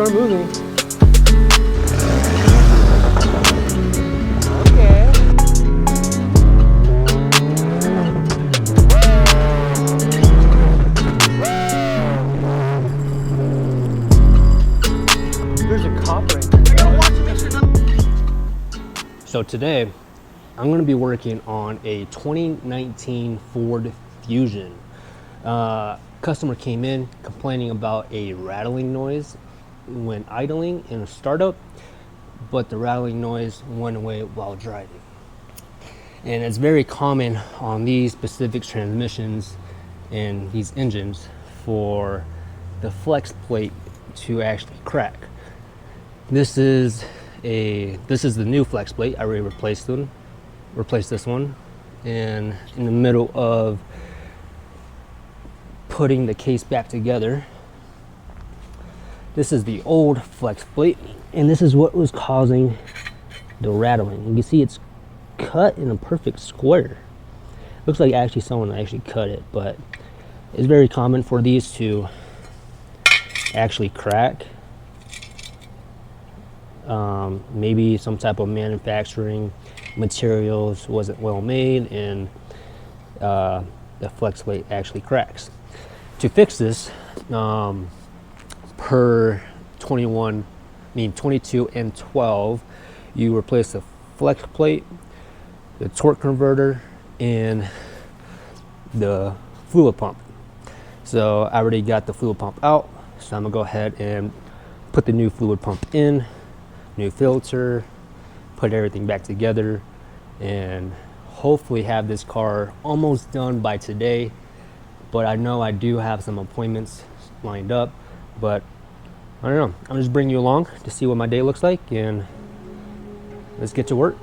aren't moving. There's a cop right there. So today, I'm going to be working on a 2019 Ford Fusion. Customer came in complaining about a rattling noise when idling in a startup, but the rattling noise went away while driving. And it's very common on these specific transmissions and these engines for the flex plate to actually crack. This is the new flex plate. I already replaced this one, and in the middle of putting the case back together. This is the old flex plate, and this is what was causing the rattling. You can see it's cut in a perfect square. Looks like actually someone actually cut it, but it's very common for these to actually crack. Maybe some type of manufacturing materials wasn't well made, and the flex plate actually cracks. To fix this, per 22 and 12, you replace the flex plate, the torque converter, and the fluid pump. So I already got the fluid pump out, so I'm gonna go ahead and put the new fluid pump in, new filter, put everything back together, and hopefully have this car almost done by today. But I know I do have some appointments lined up, but I don't know. I'm just bringing you along to see what my day looks like, and let's get to work.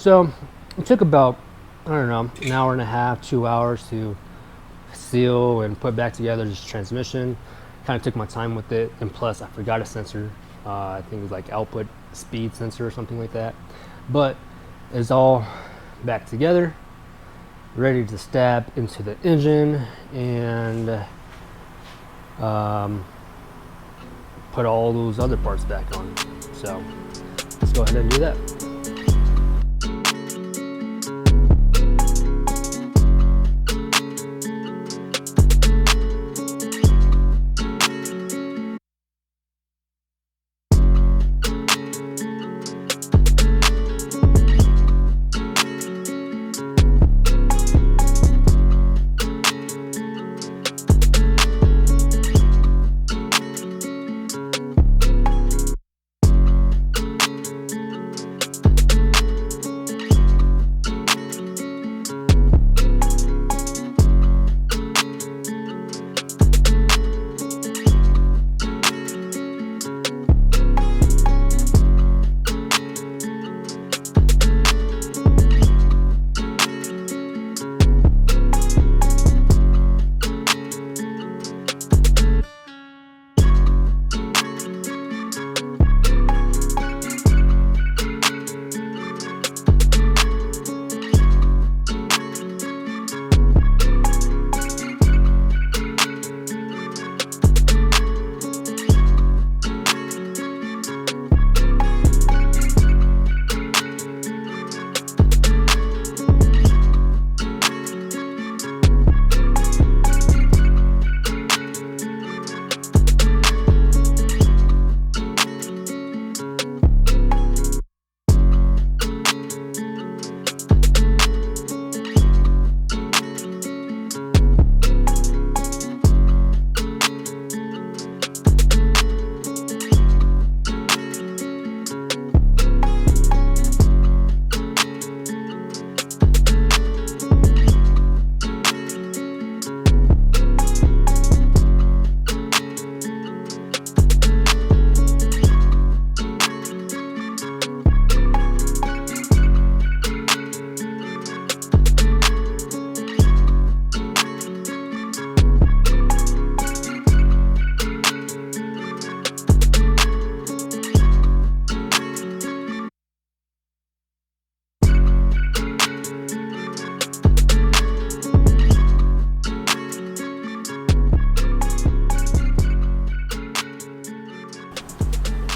So it took about, I don't know, an hour and a half, 2 hours to seal and put back together this transmission. Kind of took my time with it, and plus I forgot a sensor. I think it was like output speed sensor or something like that. But it's all back together, ready to stab into the engine and put all those other parts back on. So let's go ahead and do that.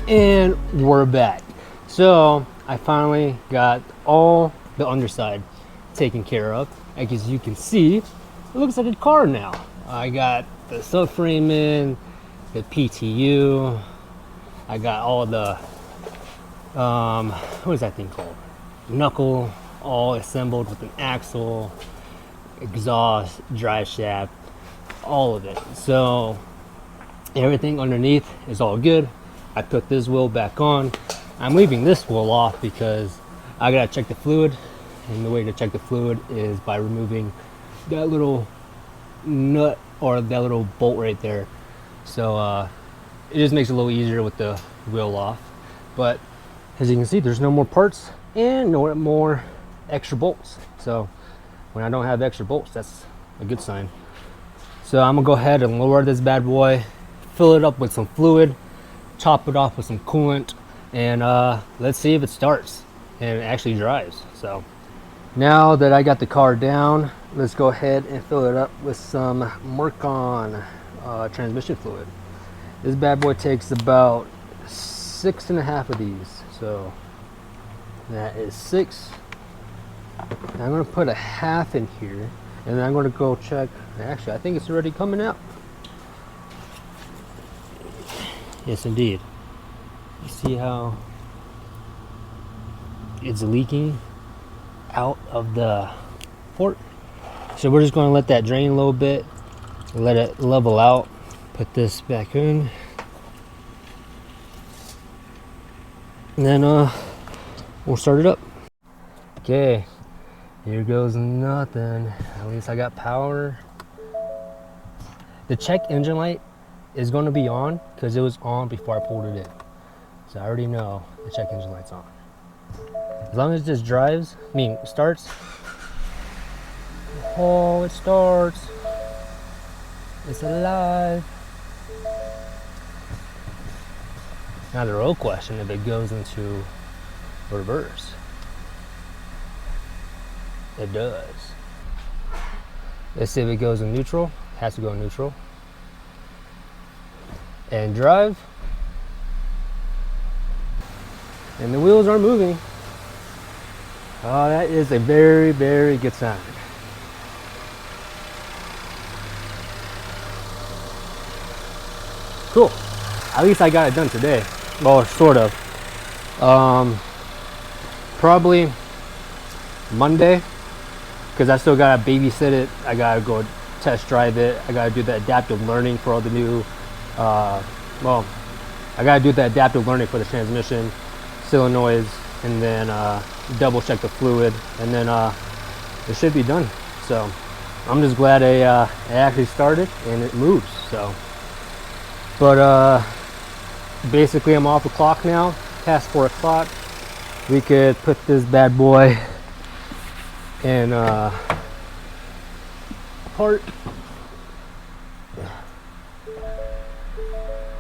And we're back. So I finally got all the underside taken care of. As you can see, it looks like a car now. I got the subframe in, the PTU. I got all the what is that thing called? Knuckle, all assembled with an axle, exhaust, drive shaft, all of it. So everything underneath is all good. I put this wheel back on. I'm leaving this wheel off because I gotta check the fluid, and the way to check the fluid is by removing that little nut or that little bolt right there. So it just makes it a little easier with the wheel off. But as you can see, there's no more parts and no more extra bolts. So when I don't have extra bolts, that's a good sign. So I'm gonna go ahead and lower this bad boy, fill it up with some fluid, top it off with some coolant, and let's see if it starts and it actually drives. So now that I got the car down, let's go ahead and fill it up with some Mercon transmission fluid. This bad boy takes about 6.5 of these, so that is 6. I'm going to put a half in here, and then I'm going to go check. Actually, I think it's already coming out. Yes, indeed. You see how it's leaking out of the port? So we're just going to let that drain a little bit, let it level out. Put this back in, and then we'll start it up. Okay, here goes nothing. At least I got power. The check engine light is going to be on because it was on before I pulled it in. So I already know the check engine light's on. As long as it just drives, starts. Oh, it starts. It's alive. Now the real question, if it goes into reverse. It does. Let's see if it goes in neutral. It has to go in neutral. And drive. And the wheels are moving. Oh, that is a very, very good sign. Cool. At least I got it done today. Well, sort of. Probably Monday, because I still gotta babysit it. I gotta go test drive it. I gotta do the adaptive learning for all the new, I gotta do the adaptive learning for the transmission, solenoids, and then double check the fluid, and then it should be done. So I'm just glad it actually started and it moves. So, but basically I'm off the clock now, past 4 o'clock. We could put this bad boy in park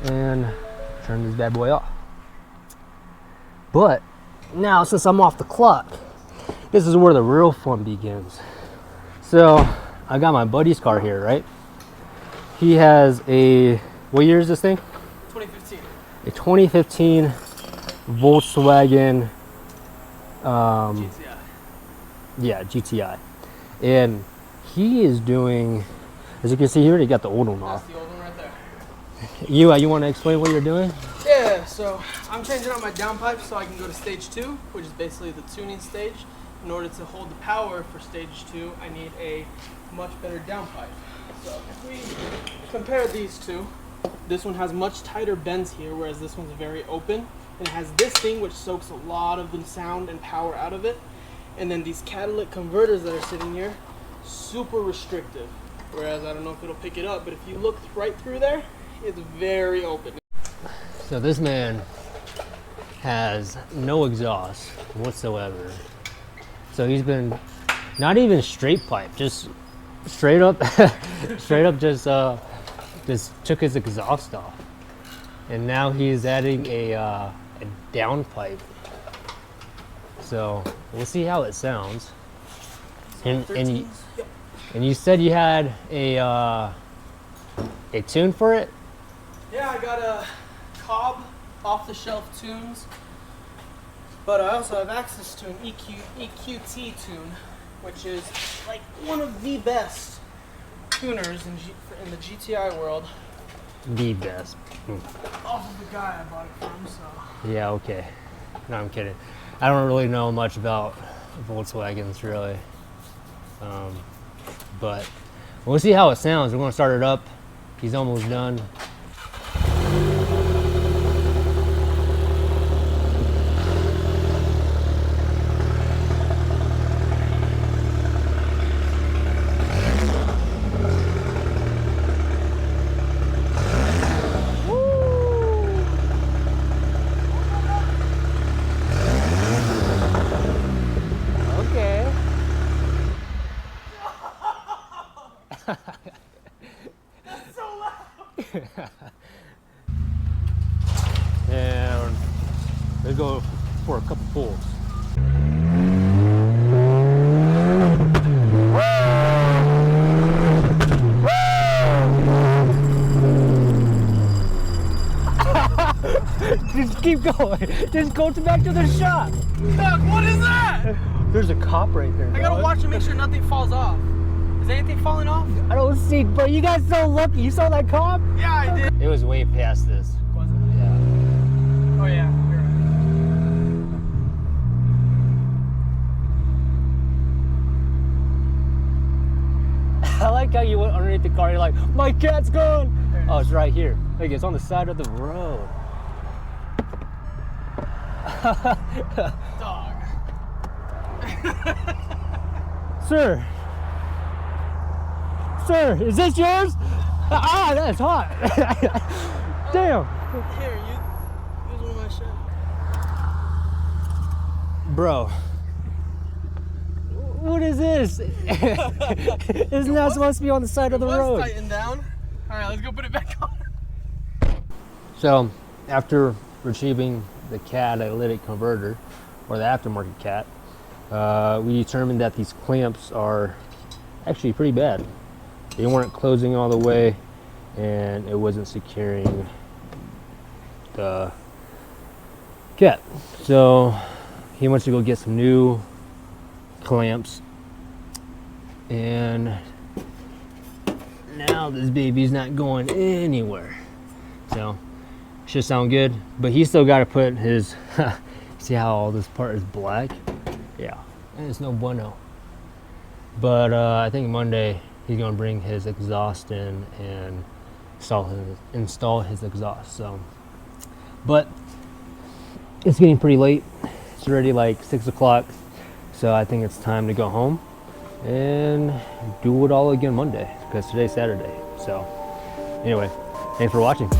and turn this bad boy off. But now, since I'm off the clock, this is where the real fun begins. So I got my buddy's car here, right? He has a, what year is this thing? 2015. A 2015 Volkswagen GTI. Yeah, GTI. And he is doing, as you can see here, he got the old one off. That's the old one right there. You want to explain what you're doing? Yeah, so I'm changing out my downpipe so I can go to stage 2, which is basically the tuning stage. In order to hold the power for stage 2, I need a much better downpipe. So if we compare these two, this one has much tighter bends here, whereas this one's very open. And it has this thing which soaks a lot of the sound and power out of it. And then these catalytic converters that are sitting here, super restrictive. Whereas I don't know if it'll pick it up, but if you look right through there, it's very open. So this man has no exhaust whatsoever. So he's been not even straight pipe, just straight up, just took his exhaust off. And now he's adding a downpipe. So we'll see how it sounds. And you said you had a tune for it? Yeah, I got a Cobb off-the-shelf tunes, but I also have access to an EQT tune, which is like one of the best tuners in the GTI world. The best. Off of the guy I bought it from, so. Yeah, okay. No, I'm kidding. I don't really know much about Volkswagens, really. But we'll see how it sounds. We're going to start it up. He's almost done. That's so loud! And they go for a couple pulls. Just keep going. Just go back to the shop. Doug, what is that? There's a cop right there. I gotta watch to make sure nothing falls off. Is anything falling off? I don't see, bro. You guys so lucky. You saw that cop? Yeah, I did. It was way past this. Was it? Yeah. Oh yeah, you're right. I like how you went underneath the car. You're like, my cat's gone. Oh, it's right here. Look, it's on the side of the road. Dog. Sir, is this yours? Ah, that's hot. Damn. Here, use one of my shit. Bro, what is this? Isn't that supposed to be on the side of the road? Tighten down. All right, let's go put it back on. So, after retrieving the catalytic converter, or the aftermarket cat, we determined that these clamps are actually pretty bad. They weren't closing all the way, and it wasn't securing the cat. So he wants to go get some new clamps, and now this baby's not going anywhere. So should sound good, but he still got to put his see how all this part is black? Yeah, and it's no bueno. But I think Monday he's gonna bring his exhaust in and install his exhaust. So, but it's getting pretty late. It's already like 6 o'clock, so I think it's time to go home and do it all again Monday, because today's Saturday. So anyway, thanks for watching.